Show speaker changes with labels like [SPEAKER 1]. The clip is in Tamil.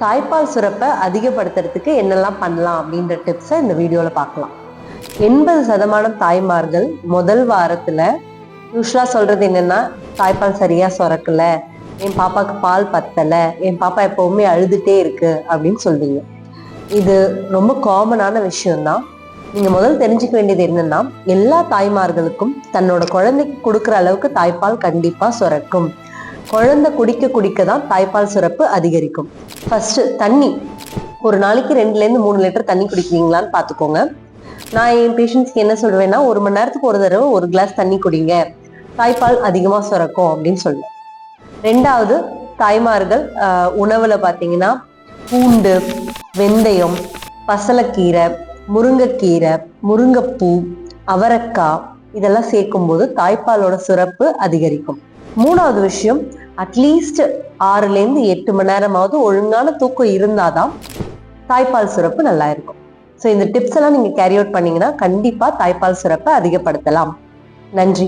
[SPEAKER 1] தாய்ப்பால் சுரப்பை அதிகப்படுத்துறதுக்கு என்னெல்லாம் பண்ணலாம் அப்படின்ற டிப்ஸை இந்த வீடியோவில் பார்க்கலாம். 80% தாய்மார்கள் முதல் வாரத்தில் யூஸ்வலாக சொல்கிறது என்னென்னா, தாய்ப்பால் சரியாக சுரக்கல, என் பாப்பாவுக்கு பால் பத்தலை, என் பாப்பா எப்போவுமே அழுதுகிட்டே இருக்கு அப்படின்னு சொல்வீங்க. இது ரொம்ப காமனான விஷயம்தான். நீங்கள் முதல் தெரிஞ்சுக்க வேண்டியது என்னென்னா, எல்லா தாய்மார்களுக்கும் தன்னோட குழந்தைக்கு கொடுக்குற அளவுக்கு தாய்ப்பால் கண்டிப்பாக சுரக்கும். குழந்தை குடிக்க தான் தாய்ப்பால் சுரப்பு அதிகரிக்கும். ஃபர்ஸ்ட் தண்ணி, ஒரு நாளைக்கு 2-3 லிட்டர் தண்ணி குடிக்கிறீங்களான்னு பார்த்துக்கோங்க. நான் என் பேஷண்ட்ஸ்க்கு என்ன சொல்லுவேன்னா, 1 மணி நேரத்துக்கு ஒரு தடவை 1 கிளாஸ் தண்ணி குடிங்க, தாய்ப்பால் அதிகமாக சுரக்கும் அப்படின்னு சொல்லுவேன். 2வது, தாய்மார்கள் உணவுல பார்த்தீங்கன்னா பூண்டு, வெந்தயம், பசலைக்கீரை, முருங்கைக்கீரை, முருங்கைப்பூ, அவரைக்காய் இதெல்லாம் சேர்க்கும்போது தாய்ப்பாலோட சுரப்பு அதிகரிக்கும். 3வது விஷயம், அட்லீஸ்ட் 6-8 மணி நேரமாவது ஒழுங்கான தூக்கம் இருந்தாதான் தாய்ப்பால் சுரப்பு நல்லா இருக்கும். ஸோ இந்த டிப்ஸ் எல்லாம் நீங்க கேரி அவுட் பண்ணீங்கன்னா கண்டிப்பா தாய்ப்பால் சுரப்பை அதிகப்படுத்தலாம். நன்றி.